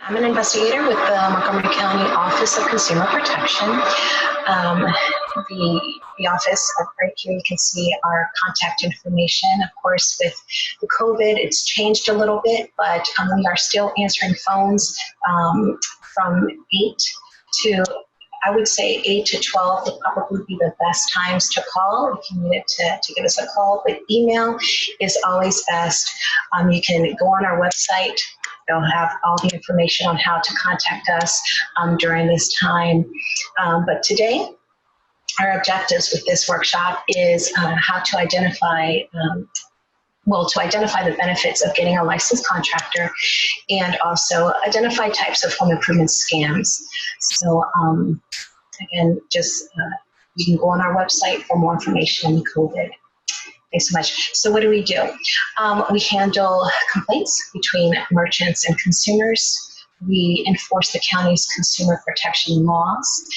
I'm an investigator with the Montgomery County Office of Consumer Protection. The office, right here you can see our contact information. Of course, with the COVID, it's changed a little bit, but we are still answering phones from 8 to, I would say 8 to 12 would probably be the best times to call if you needed to give us a call, but email is always best. You can go on our website. They'll have all the information on how to contact us during this time. But today, our objectives with this workshop is how to identify the benefits of getting a licensed contractor and also identify types of home improvement scams. So again, you can go on our website for more information on COVID. Thanks so much. So what do? We handle complaints between merchants and consumers. We enforce the county's consumer protection laws.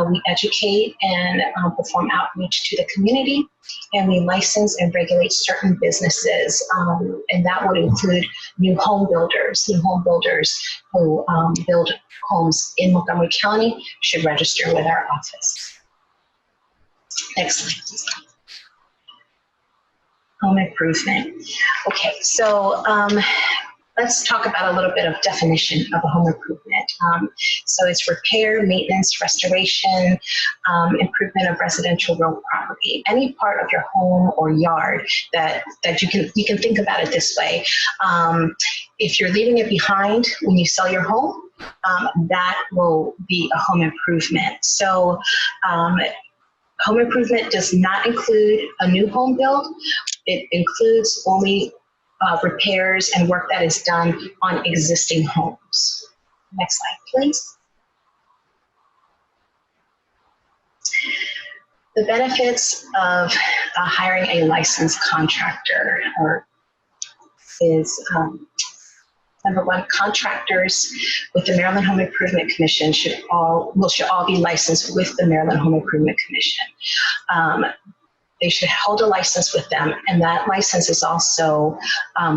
We educate and perform outreach to the community. And we license and regulate certain businesses. And that would include new home builders who build homes in Montgomery County should register with our office. Next slide, please. Home improvement. Okay, so let's talk about a little bit of definition of a home improvement. So it's repair, maintenance, restoration, improvement of residential real property. Any part of your home or yard that you can think about it this way. If you're leaving it behind when you sell your home, that will be a home improvement. So home improvement does not include a new home build. It includes only repairs and work that is done on existing homes. Next slide, please. The benefits of hiring a licensed contractor is number one, contractors with the Maryland Home Improvement Commission should all be licensed with the Maryland Home Improvement Commission. They should hold a license with them, and that license is also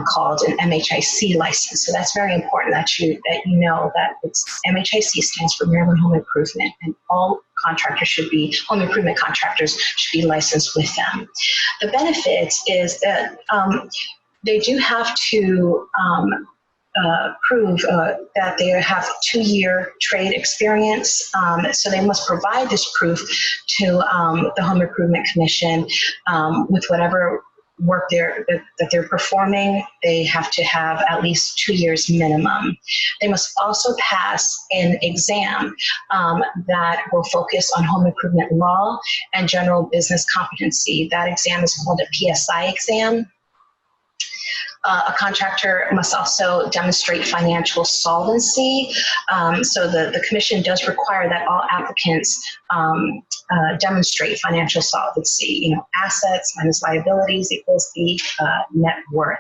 called an MHIC license. So that's very important that you know that it's MHIC stands for Maryland Home Improvement, and all home improvement contractors should be licensed with them. The benefits is that they do have to prove that they have 2-year trade experience. So they must provide this proof to the Home Improvement Commission with whatever work that they're performing. They have to have at least 2 years minimum. They must also pass an exam that will focus on home improvement law and general business competency. That exam is called a PSI exam. A contractor must also demonstrate financial solvency. So the commission does require that all applicants demonstrate financial solvency. Assets minus liabilities equals the net worth.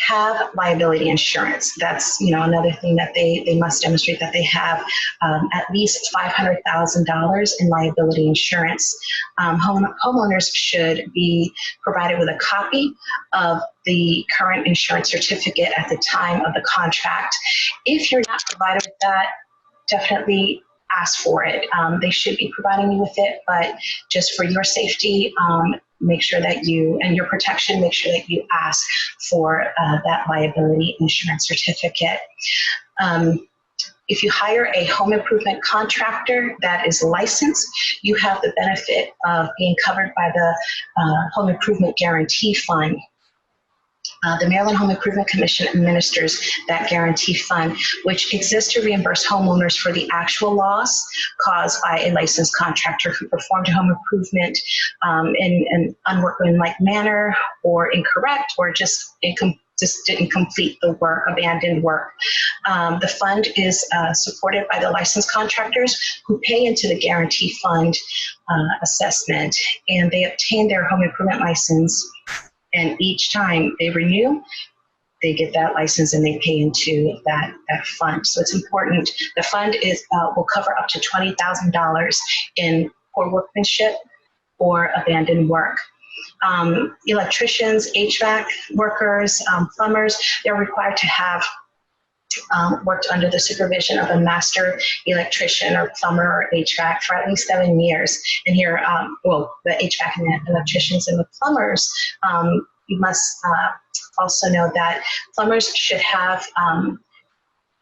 Have liability insurance. That's another thing that they must demonstrate, that they have at least $500,000 in liability insurance. Homeowners should be provided with a copy of the current insurance certificate at the time of the contract. If you're not provided with that, definitely ask for it. They should be providing you with it, but just for your safety, make sure that and your protection, make sure that you ask for that liability insurance certificate. If you hire a home improvement contractor that is licensed, you have the benefit of being covered by the Home Improvement Guarantee Fund. The Maryland Home Improvement Commission administers that guarantee fund, which exists to reimburse homeowners for the actual loss caused by a licensed contractor who performed a home improvement in an unworkmanlike manner or incorrect, or just didn't complete the work, abandoned work. The fund is supported by the licensed contractors who pay into the guarantee fund assessment, and they obtain their home improvement license. And each time they renew, they get that license and they pay into that fund. So it's important. The fund will cover up to $20,000 in poor workmanship or abandoned work. Electricians, HVAC workers, plumbers, they're required to have worked under the supervision of a master electrician or plumber or HVAC for at least 7 years. And here, the HVAC and the electricians and the plumbers, you must also know that plumbers should have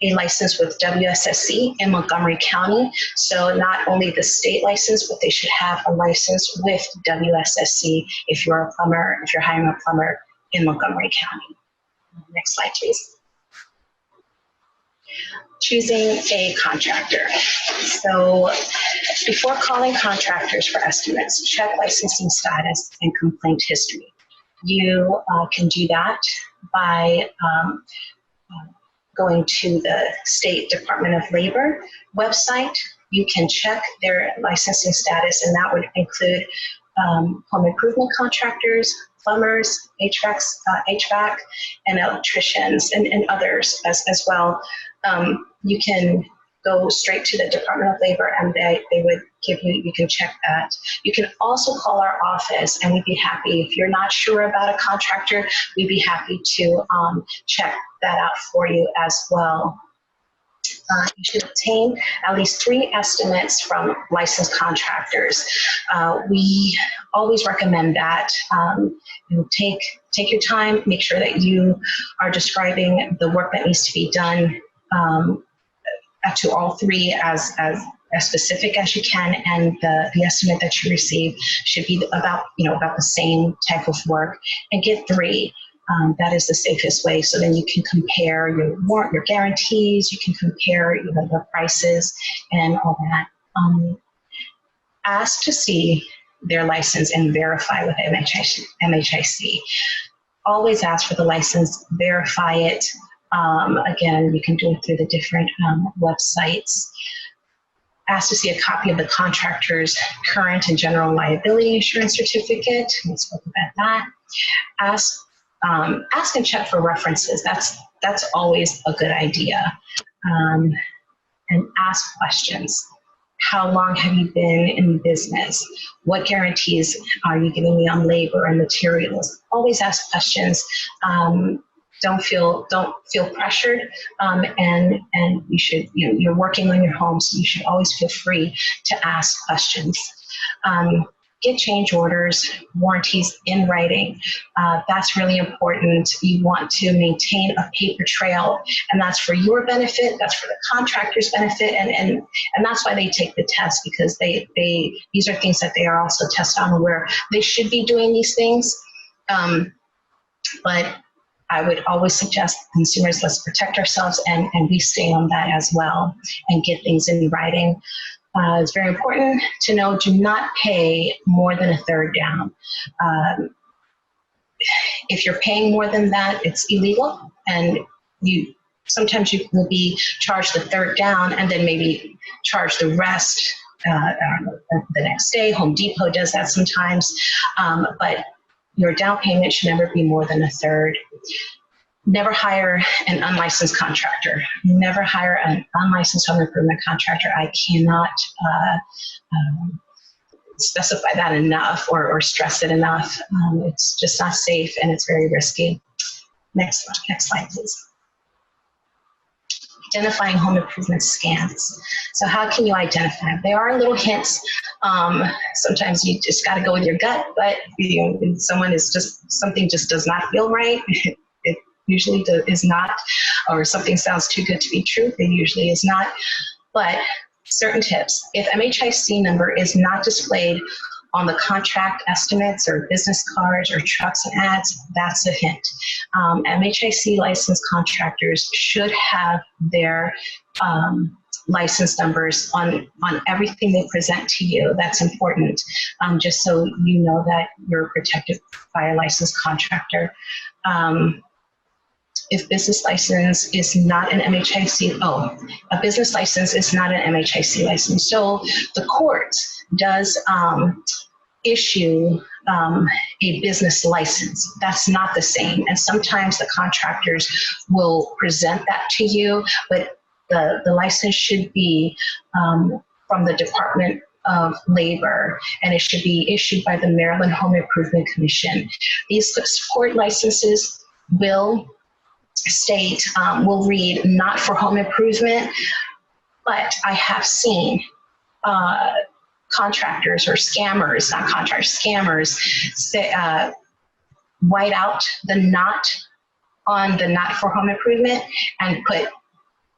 a license with WSSC in Montgomery County. So not only the state license, but they should have a license with WSSC if you're a plumber, if you're hiring a plumber in Montgomery County. Next slide, please. Choosing a contractor. So before calling contractors for estimates, check licensing status and complaint history. You can do that by going to the State Department of Labor website. You can check their licensing status, and that would include home improvement contractors, plumbers, HVAC, and electricians, and others as well. You can go straight to the Department of Labor, and they would give you can check that. You can also call our office, and we'd be happy, if you're not sure about a contractor, we'd be happy to check that out for you as well. You should obtain at least 3 estimates from licensed contractors. We always recommend that. Take your time, make sure that you are describing the work that needs to be done to all 3 as specific as you can, and the estimate that you receive should be about the same type of work, and get 3. That is the safest way. So then you can compare your guarantees, you can compare the prices and all that. Ask to see their license and verify with MHIC. Always ask for the license, verify it. Again, you can do it through the different websites. Ask to see a copy of the contractor's current and general liability insurance certificate. We spoke about that. Ask and check for references. That's always a good idea. And ask questions. How long have you been in business? What guarantees are you giving me on labor and materials? Always ask questions. Don't feel pressured, and you should, you're working on your home, so you should always feel free to ask questions. Get change orders, warranties in writing. That's really important. You want to maintain a paper trail, and that's for your benefit, that's for the contractor's benefit, and that's why they take the test, because these are things that they are also tested on, where they should be doing these things. But I would always suggest consumers, let's protect ourselves, and we stay on that as well, and get things in writing. It's very important to know, do not pay more than a third down. If you're paying more than that, it's illegal, and sometimes you will be charged the third down and then maybe charge the rest the next day. Home Depot does that sometimes, but your down payment should never be more than a third. Never hire an unlicensed contractor. Never hire an unlicensed home improvement contractor. I cannot specify that enough or stress it enough. It's just not safe, and it's very risky. Next slide, please. Identifying home improvement scams. So how can you identify them? There are little hints. Sometimes you just got to go with your gut, but something just does not feel right. It usually is not, or something sounds too good to be true. It usually is not. But certain tips: if MHIC number is not displayed on the contract estimates or business cards or trucks and ads, that's a hint. MHIC licensed contractors should have their license numbers on everything they present to you. That's important, just so you know that you're protected by a licensed contractor. If business license is not an MHIC, a business license is not an MHIC license. So the court does issue a business license. That's not the same. And sometimes the contractors will present that to you, but the license should be from the Department of Labor, and it should be issued by the Maryland Home Improvement Commission. These court licenses will state will read not for home improvement, but I have seen contractors or scammers, not contractors, scammers, say, white out the not on the not for home improvement and put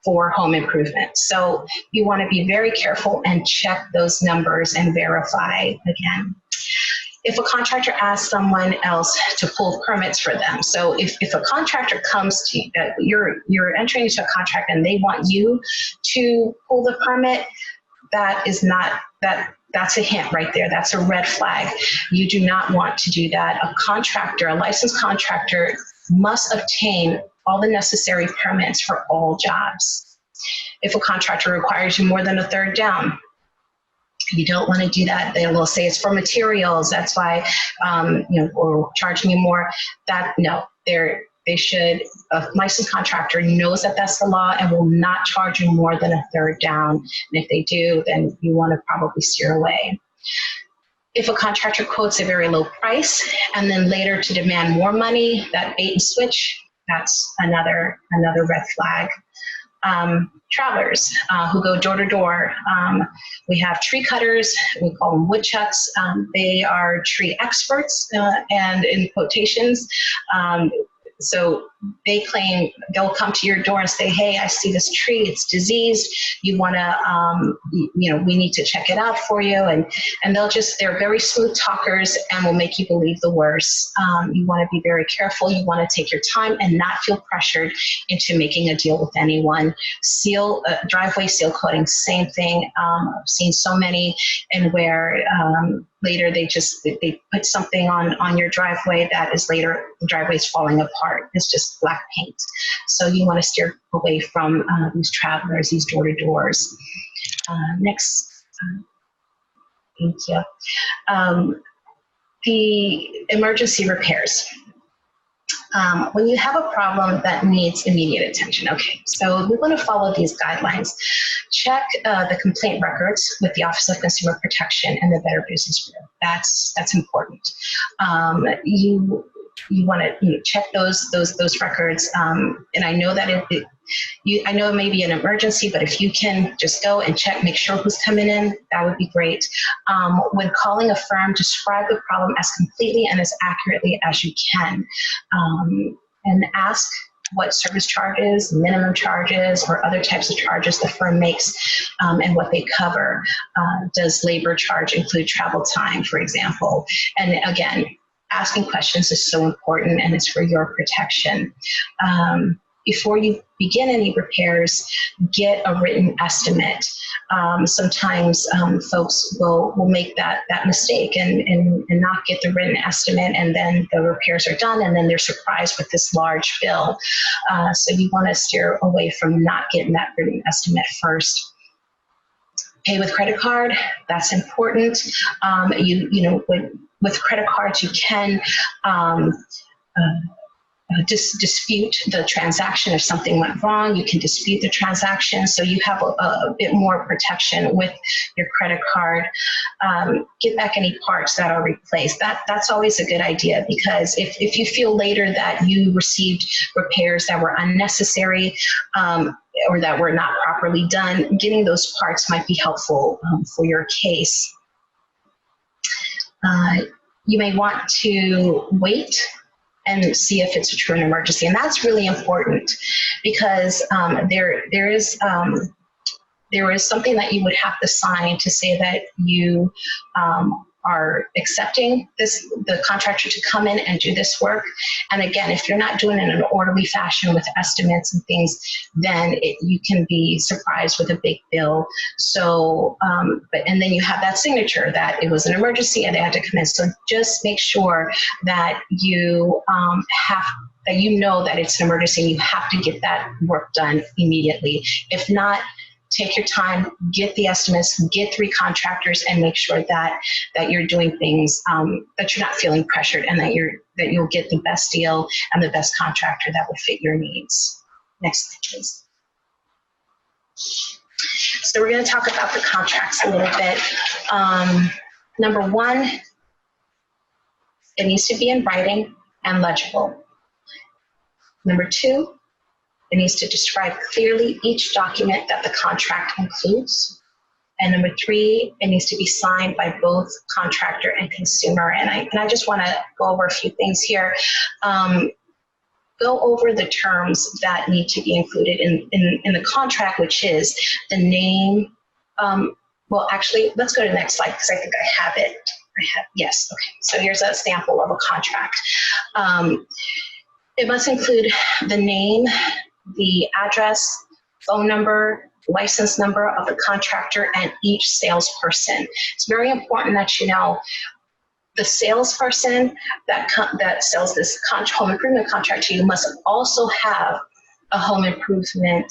for home improvement. So you want to be very careful and check those numbers and verify again. If a contractor asks someone else to pull permits for them, so if a contractor comes to you're entering into a contract and they want you to pull the permit, that is not that's a hint right there. That's a red flag. You do not want to do that. A contractor, a licensed contractor, must obtain all the necessary permits for all jobs. If a contractor requires you more than a third down, you don't want to do that. They will say it's for materials. That's why, or charging you more. They should. A licensed contractor knows that that's the law and will not charge you more than a third down. And if they do, then you want to probably steer away. If a contractor quotes a very low price and then later to demand more money, that bait and switch, that's another red flag. Travelers who go door to door. We have tree cutters, we call them woodchucks. They are tree experts and in quotations. So they claim they'll come to your door and say, hey, I see this tree, it's diseased. You want to, we need to check it out for you. And they're very smooth talkers and will make you believe the worst. You want to be very careful. You want to take your time and not feel pressured into making a deal with anyone. Driveway seal coating, same thing. I've seen so many and where later they put something on your driveway that is later the driveway is falling apart. It's just black paint. So you want to steer away from these travelers, these door-to-doors. Next, thank you. The emergency repairs. When you have a problem that needs immediate attention, okay, so we want to follow these guidelines. Check the complaint records with the Office of Consumer Protection and the Better Business Bureau. That's important. You want to check those records, and I know that I know it may be an emergency, but if you can just go and check, make sure who's coming in, that would be great. When calling a firm, describe the problem as completely and as accurately as you can, and ask what service charges, minimum charges, or other types of charges the firm makes and what they cover. Does labor charge include travel time, for example? And again, asking questions is so important and it's for your protection. Before you begin any repairs, get a written estimate. Sometimes folks will make that mistake and not get the written estimate, and then the repairs are done and then they're surprised with this large bill. So you want to steer away from not getting that written estimate first. Pay with credit card, that's important. With credit cards, you can dispute the transaction. If something went wrong, you can dispute the transaction. So you have a bit more protection with your credit card. Get back any parts that are replaced. That's always a good idea, because if you feel later that you received repairs that were unnecessary or that were not properly done, getting those parts might be helpful for your case. You may want to wait and see if it's a true emergency. And that's really important, because there is something that you would have to sign to say that you are accepting the contractor to come in and do this work. And again, if you're not doing it in an orderly fashion with estimates and things, then you can be surprised with a big bill. So, and then you have that signature that it was an emergency and they had to come in. So just make sure that you that you know that it's an emergency and you have to get that work done immediately. If not, take your time, get the estimates, get 3 contractors, and make sure that you're doing things that you're not feeling pressured, and that you'll get the best deal and the best contractor that will fit your needs. Next slide, please. So we're going to talk about the contracts a little bit. Number 1, it needs to be in writing and legible. Number 2, It needs to describe clearly each document that the contract includes. And number three, it needs to be signed by both contractor and consumer. And I just want to go over a few things here. Go over the terms that need to be included in the contract, which is the name. Well, actually, let's go to the next slide because I think I have it. Yes, okay. So here's a sample of a contract. It must include the name, the address, phone number, license number of the contractor, and each salesperson. It's very important that you know the salesperson that sells this home improvement contract to you must also have a home improvement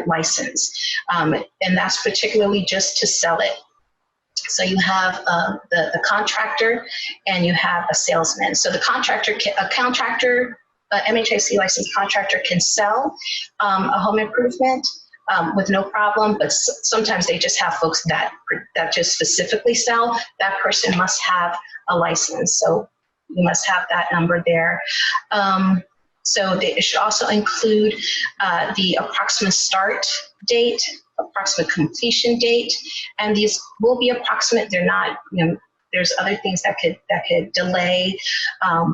license, and that's particularly just to sell it. So you have the contractor and you have a salesman. So the MHIC licensed contractor can sell a home improvement with no problem, but sometimes they just have folks that just specifically sell. That person must have a license, so you must have that number there. So it should also include the approximate start date, approximate completion date, and these will be approximate. They're not, there's other things that could delay,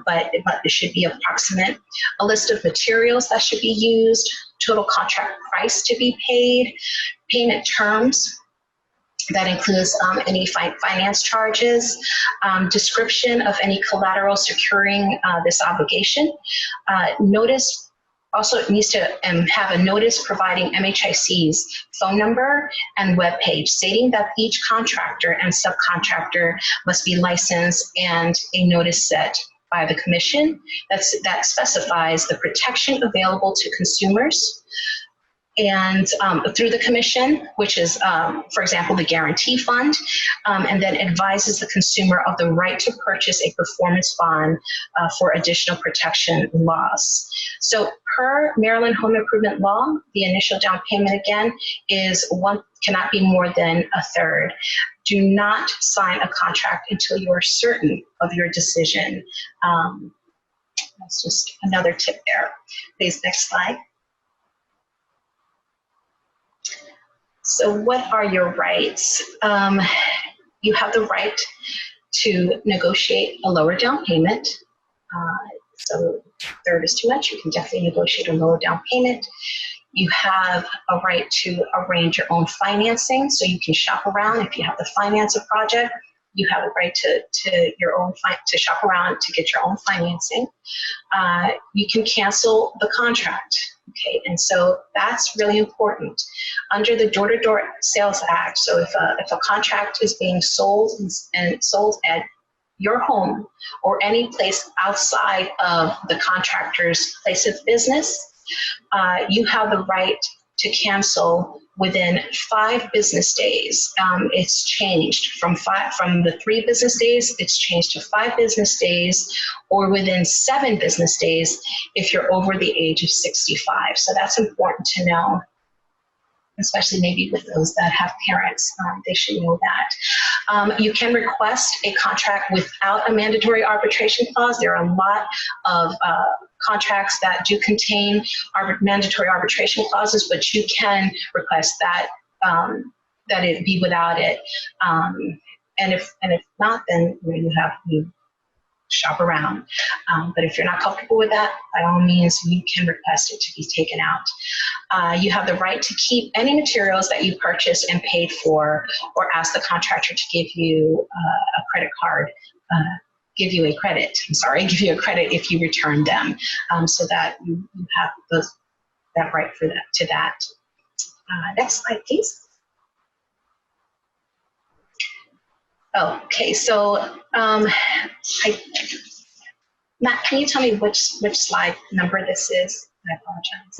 but it should be approximate. A list of materials that should be used, total contract price to be paid, payment terms. That includes any finance charges, description of any collateral securing this obligation. Notice also it needs to have a notice providing MHIC's phone number and web page stating that each contractor and subcontractor must be licensed, and a notice set by the commission that specifies the protection available to consumers and through the commission, which is, for example, the guarantee fund, and then advises the consumer of the right to purchase a performance bond for additional protection loss. So per Maryland Home Improvement Law, the initial down payment again cannot be more than a third. Do not sign a contract until you are certain of your decision. That's just another tip there. Please, next slide. So what are your rights? You have the right to negotiate a lower down payment. So a third is too much. You can definitely negotiate a lower down payment. You have a right to arrange your own financing, so you can shop around. If you have to finance a project, you have a right to shop around to get your own financing. You can cancel the contract. Okay, and so that's really important. Under the Door-to-Door Sales Act, so if a contract is being sold and sold at your home or any place outside of the contractor's place of business, you have the right to cancel within 5 business days. It's changed from the 3 business days, it's changed to 5 business days, or within 7 business days if you're over the age of 65. So that's important to know, especially maybe with those that have parents, they should know that. You can request a contract without a mandatory arbitration clause. There are a lot of contracts that do contain mandatory arbitration clauses, but you can request that it be without it. And if not, then you shop around. But if you're not comfortable with that, by all means, you can request it to be taken out. You have the right to keep any materials that you purchased and paid for, or ask the contractor to give you a credit card, give you a credit if you return them, so that you have that right to that. Next slide, please. Okay, so Matt, can you tell me which slide number this is? I apologize.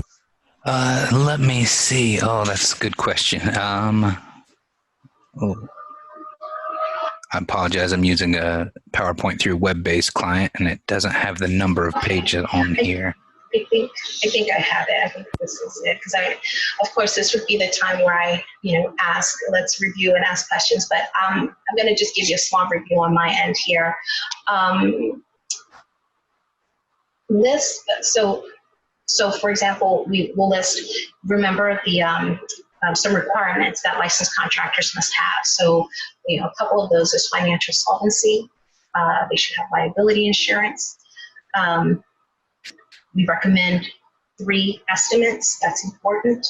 Let me see. Oh, that's a good question. I apologize. I'm using a PowerPoint through a web-based client, and it doesn't have the number of pages on here. I think I have it. I think this is it, because of course, this would be the time where I, let's review and ask questions. But I'm going to just give you a small review on my end here. So So for example, we will list, remember the some requirements that licensed contractors must have. So, a couple of those is financial solvency. They should have liability insurance. We recommend 3 estimates. That's important.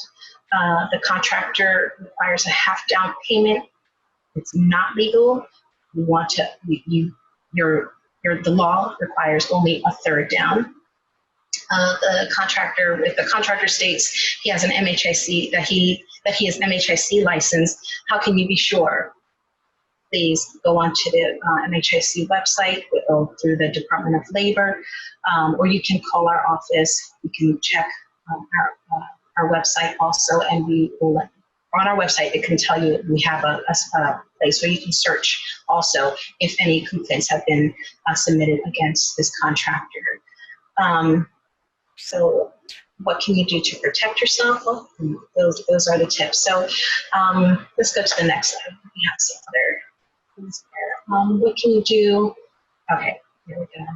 The contractor requires a half down payment. It's not legal. You want to, the law requires only a third down. The contractor, if the contractor states he has an MHIC, that he is MHIC licensed, how can you be sure? Please go onto the MHIC website or through the Department of Labor, or you can call our office. You can check our website also, and we will, on our website, it can tell you we have a place where you can search also if any complaints have been submitted against this contractor. So what can you do to protect yourself? Well, those are the tips. So let's go to the next slide. We have some other things there. What can you do? Okay, here we go.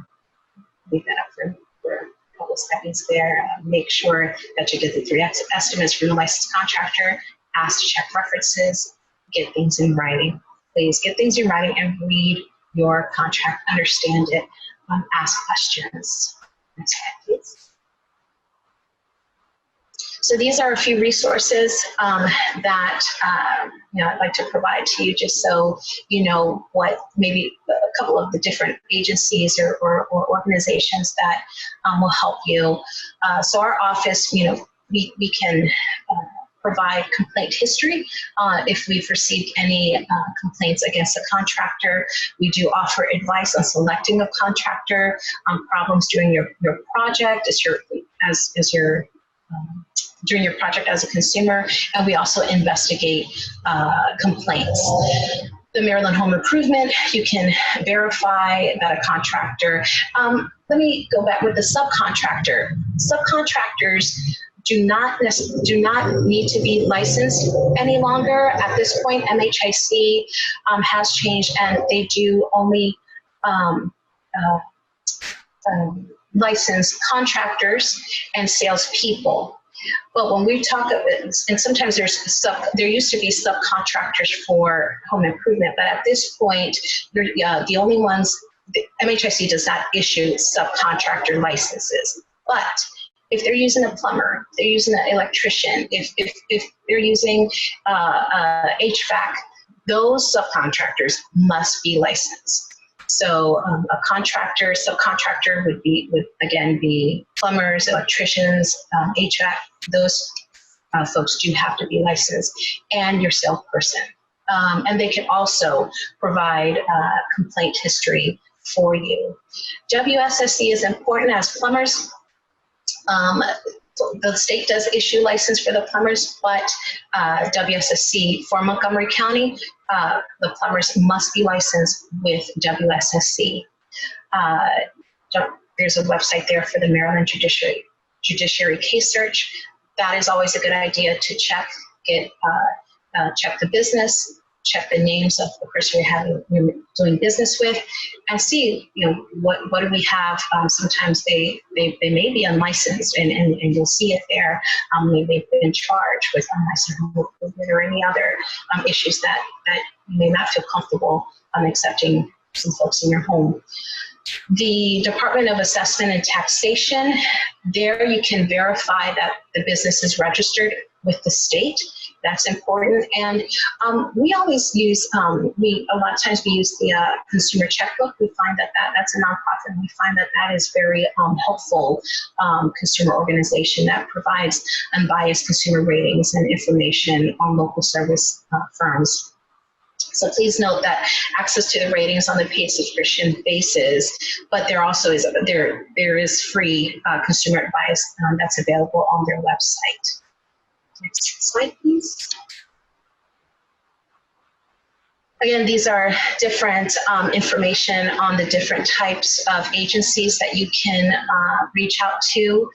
Leave that up for a couple of seconds there. Make sure that you get the 3 estimates from the licensed contractor. Ask to check references. Get things in writing. Please get things in writing and read your contract. Understand it. Ask questions. Next slide, please. So these are a few resources that I'd like to provide to you, just so you know what maybe a couple of the different agencies or organizations that will help you. So our office, we can provide complaint history if we've received any complaints against a contractor. We do offer advice on selecting a contractor, problems during your project during your project as a consumer, and we also investigate complaints. The Maryland Home Improvement, you can verify that a contractor, let me go back with the subcontractor. Subcontractors do not need to be licensed any longer. At this point, MHIC has changed, and they do only license contractors and salespeople. But when we talk, and sometimes there used to be subcontractors for home improvement, but at this point, the only ones, MHIC does not issue subcontractor licenses. But if they're using a plumber, if they're using an electrician, if they're using HVAC, those subcontractors must be licensed. So a contractor, subcontractor would again be plumbers, electricians, HVAC. Those folks do have to be licensed, and your salesperson. And they can also provide complaint history for you. WSSC is important as plumbers. The state does issue license for the plumbers, but WSSC for Montgomery County, the plumbers must be licensed with WSSC. There's a website there for the Maryland Judiciary Case Search. That is always a good idea to check the business, check the names of the person you're doing business with, and see, what do we have. Sometimes they may be unlicensed, and you'll see it there. They've been charged with unlicensed or any other issues that you may not feel comfortable accepting some folks in your home. The Department of Assessment and Taxation, there you can verify that the business is registered with the state. That's important. And we always use, a lot of times we use the consumer checkbook. We find that's a nonprofit, and we find that is very helpful consumer organization that provides unbiased consumer ratings and information on local service firms. So please note that access to the ratings on the paid subscription basis, but there also is there is free consumer advice that's available on their website. Next slide, please. Again, these are different information on the different types of agencies that you can reach out to.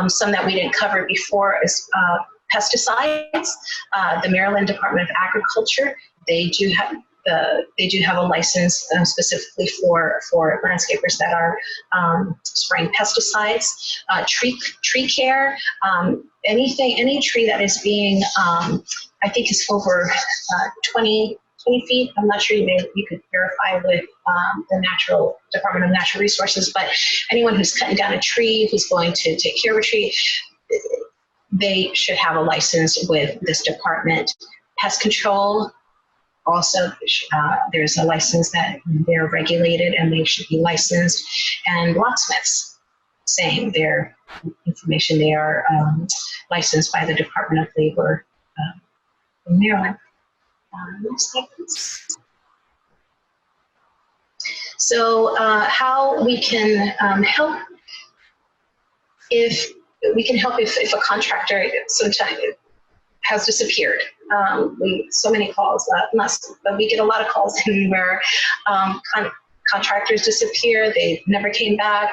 Some that we didn't cover before is pesticides. The Maryland Department of Agriculture, they they do have a license specifically for landscapers that are spraying pesticides, tree care, any tree that is being, I think is over 20 feet. I'm not sure, you could verify with the Department of Natural Resources, but anyone who's cutting down a tree, who's going to take care of a tree, they should have a license with this department. Pest control, also, there's a license that they're regulated and they should be licensed. And locksmiths, same, their information, they are licensed by the Department of Labor in Maryland. Next slide, please. So how we can help if a contractor sometimes has disappeared. So many calls, but we get a lot of calls in where contractors disappear, they never came back,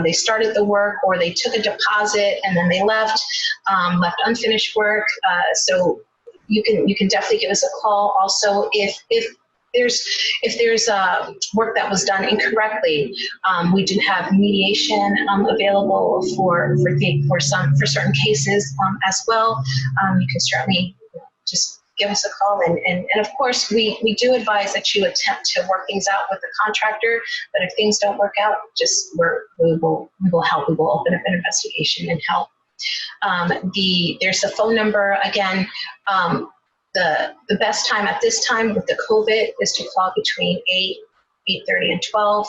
they started the work, or they took a deposit and then they left unfinished work. So you can definitely give us a call. Also, if there's work that was done incorrectly, we do have mediation available for certain cases as well. You can certainly just give us a call, and of course we do advise that you attempt to work things out with the contractor. But if things don't work out, we will help. We will open up an investigation and help. There's the phone number again. The best time at this time with the COVID is to call between 8:30 and 12.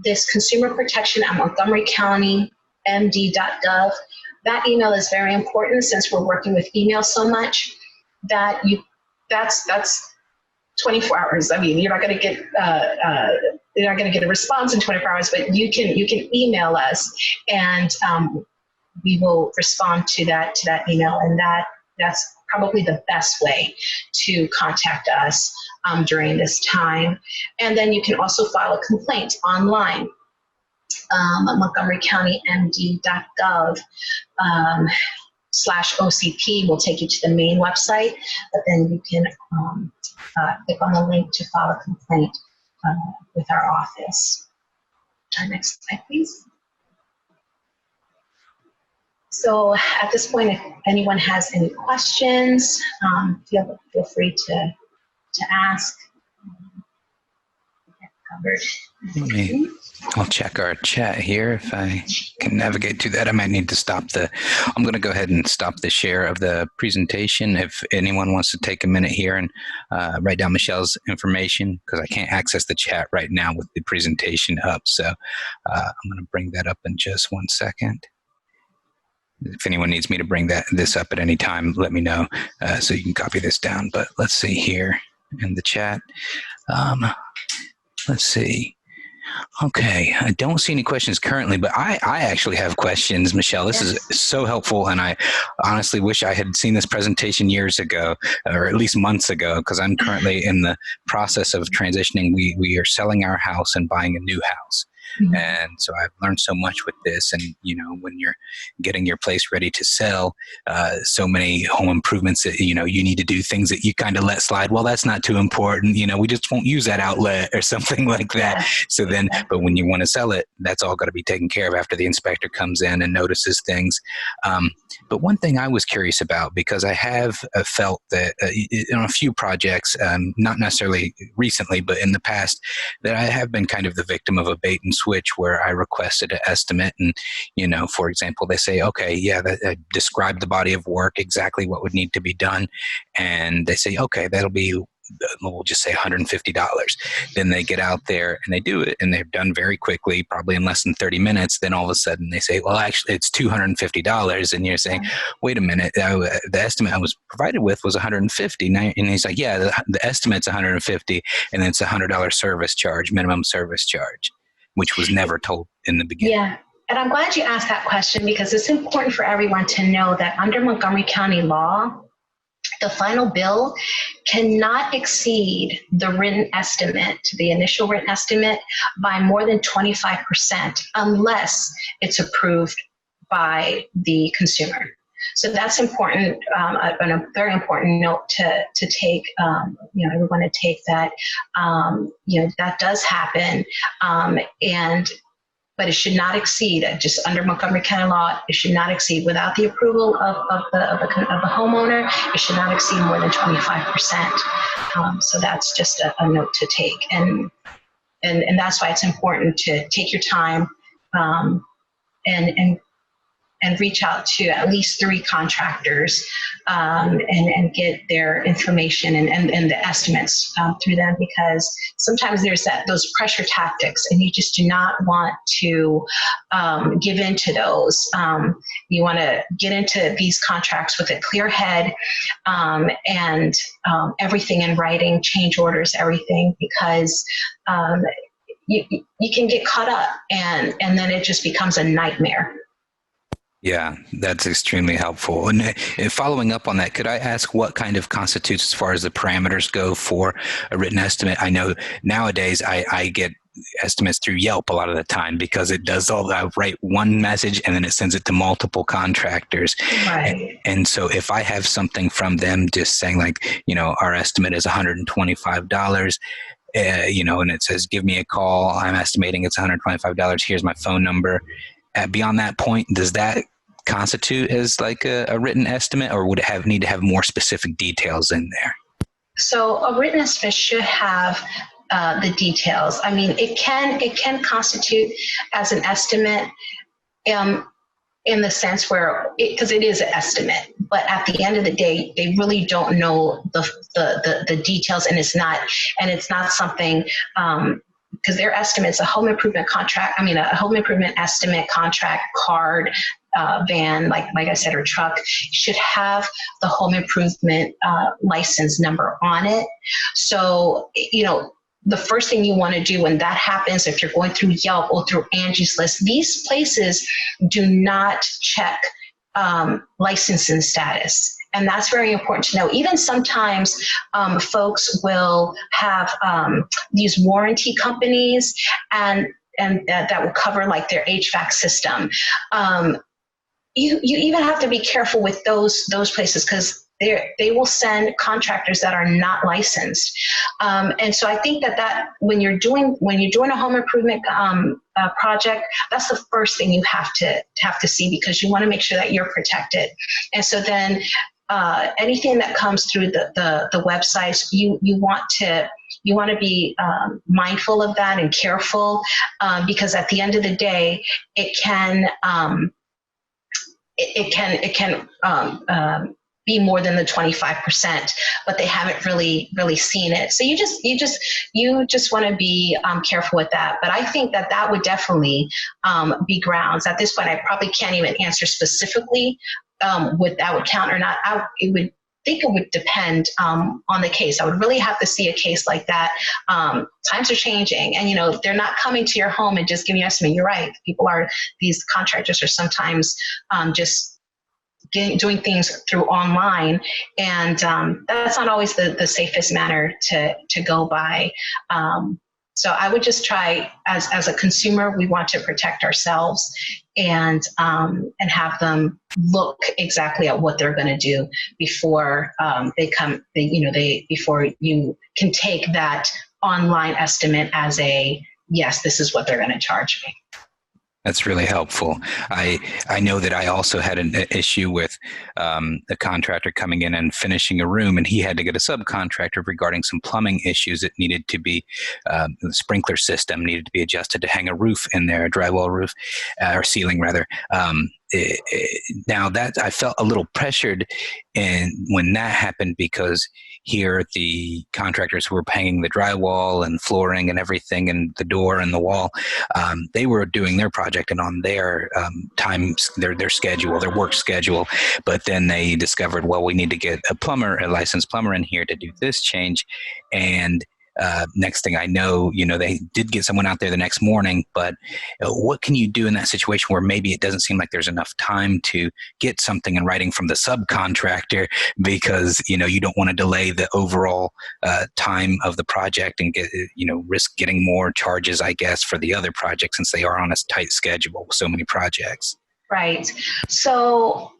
This consumer protection at Montgomery County, md.gov. That email is very important since we're working with email so much that that's 24 hours. I mean, you're not going to get a response in 24 hours, but you can email us and we will respond to that email, and that's probably the best way to contact us during this time. And then you can also file a complaint online. Montgomery County MD.gov /OCP will take you to the main website, but then you can click on the link to file a complaint with our office. Next slide, please. So at this point, if anyone has any questions, feel free to ask. Covered. I'll check our chat here. If I can navigate to that, I might need to I'm going to go ahead and stop the share of the presentation. If anyone wants to take a minute here and write down Michelle's information, because I can't access the chat right now with the presentation up. So I'm going to bring that up in just 1 second. If anyone needs me to bring this up at any time, let me know so you can copy this down. But let's see here in the chat. Let's see. Okay, I don't see any questions currently, but I actually have questions, Michelle. This is so helpful, and I honestly wish I had seen this presentation years ago, or at least months ago, because I'm currently in the process of transitioning. We are selling our house and buying a new house. Mm-hmm. And so I've learned so much with this. And, when you're getting your place ready to sell, so many home improvements that, you need to do things that you kind of let slide. Well, that's not too important. We just won't use that outlet or something like that. Yeah. So then, but when you want to sell it, that's all got to be taken care of after the inspector comes in and notices things. But one thing I was curious about, because I have felt that on a few projects, not necessarily recently, but in the past, that I have been kind of the victim of a bait and switch where I requested an estimate and, for example, they say, okay, yeah, describe the body of work, exactly what would need to be done. And they say, okay, that'll be, we'll just say $150. Then they get out there and they do it and they're done very quickly, probably in less than 30 minutes. Then all of a sudden they say, well, actually it's $250. And you're saying, wait a minute, the estimate I was provided with was $150. And he's like, yeah, the estimate's $150 and then it's $100 service charge, minimum service charge, which was never told in the beginning. Yeah. And I'm glad you asked that question because it's important for everyone to know that under Montgomery County law, the final bill cannot exceed the written estimate, the initial written estimate, by more than 25% unless it's approved by the consumer. So that's important, and a very important note to take. Everyone to take that. That does happen, and but it should not exceed, just under Montgomery County law, it should not exceed, without the approval of the homeowner, it should not exceed more than 25%. So that's just a note to take, and that's why it's important to take your time, and reach out to at least 3 contractors, and get their information and the estimates through them, because sometimes there's those pressure tactics, and you just do not want to give in to those. You want to get into these contracts with a clear head, and everything in writing, change orders, everything, because you can get caught up, and then it just becomes a nightmare. Yeah, that's extremely helpful. And following up on that, could I ask what kind of constitutes, as far as the parameters go, for a written estimate? I know nowadays I get estimates through Yelp a lot of the time, because it does I write one message and then it sends it to multiple contractors. Right. And so if I have something from them just saying, like, our estimate is $125, and it says, give me a call, I'm estimating it's $125, here's my phone number. Beyond that point, does that constitute as like a written estimate, or would it need to have more specific details in there? So a written estimate should have the details. I mean, it can constitute as an estimate, in the sense where, because it is an estimate, but at the end of the day, they really don't know the details, and it's not something. Because their estimates, a home improvement estimate, contract, card, van, like I said, or truck, should have the home improvement license number on it. So, the first thing you want to do when that happens, if you're going through Yelp or through Angie's List, these places do not check licensing status. And that's very important to know. Even sometimes folks will have these warranty companies, and that will cover like their HVAC system. You even have to be careful with those places, because they will send contractors that are not licensed. And so I think that when you're doing a home improvement project, that's the first thing you have to see, because you want to make sure that you're protected. And so then anything that comes through the websites, you want to be mindful of that and careful, because at the end of the day, it can be more than the 25%, but they haven't really seen it. So you just want to be careful with that. But I think that would definitely be grounds. At this point, I probably can't even answer specifically what that would count or not. It would depend on the case. I would really have to see a case like that. Times are changing, and they're not coming to your home and just giving you an estimate. You're right. These contractors are sometimes just doing things through online, and that's not always the safest manner to go by. So I would just try, as a consumer, we want to protect ourselves, and have them look exactly at what they're going to do before before you can take that online estimate as yes, this is what they're going to charge me. That's really helpful. I know that I also had an issue with a contractor coming in and finishing a room, and he had to get a subcontractor regarding some plumbing issues that needed to be, the sprinkler system needed to be adjusted to hang a roof in there, a drywall roof, or ceiling rather. Now that I felt a little pressured when that happened, because here the contractors who were hanging the drywall and flooring and everything and the door and the wall, they were doing their project and on their times, their schedule, their work schedule. But then they discovered, well, we need to get a licensed plumber in here to do this change. And next thing I know, they did get someone out there the next morning, but what can you do in that situation where maybe it doesn't seem like there's enough time to get something in writing from the subcontractor, because, you don't want to delay the overall time of the project and risk getting more charges, I guess, for the other project, since they are on a tight schedule with so many projects. Right. So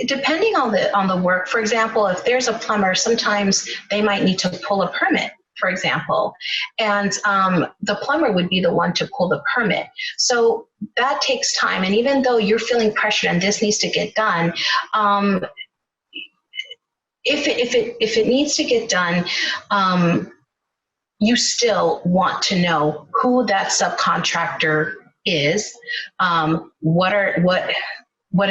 depending on the work, for example, if there's a plumber, sometimes they might need to pull a permit, for example, and the plumber would be the one to pull the permit. So that takes time. And even though you're feeling pressured and this needs to get done, if it needs to get done, you still want to know who that subcontractor is, what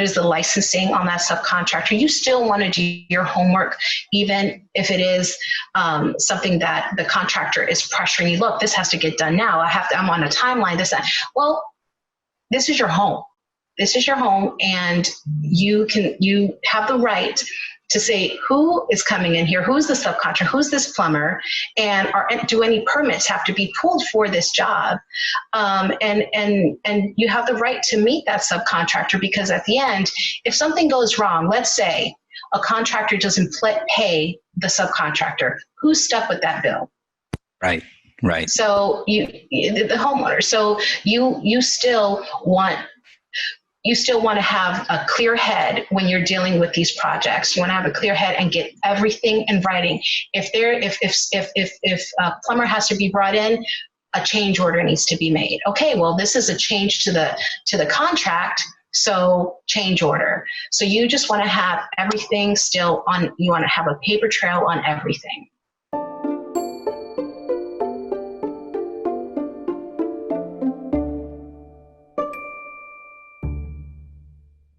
is the licensing on that subcontractor. You still want to do your homework, even if it is something that the contractor is pressuring you. Look, this has to get done now. I'm on a timeline. Well, this is your home. This is your home, and you have the right to say who is coming in here, who's the subcontractor, who's this plumber, and do any permits have to be pulled for this job? And you have the right to meet that subcontractor, because at the end, if something goes wrong, let's say a contractor doesn't pay the subcontractor, who's stuck with that bill? Right. Right. So the homeowner. So you still want to have a clear head when you're dealing with these projects. You want to have a clear head and get everything in writing. If a plumber has to be brought in, a change order needs to be made. Okay, well, this is a change to the contract, so change order. So you just want to have everything still on. You want to have a paper trail on everything.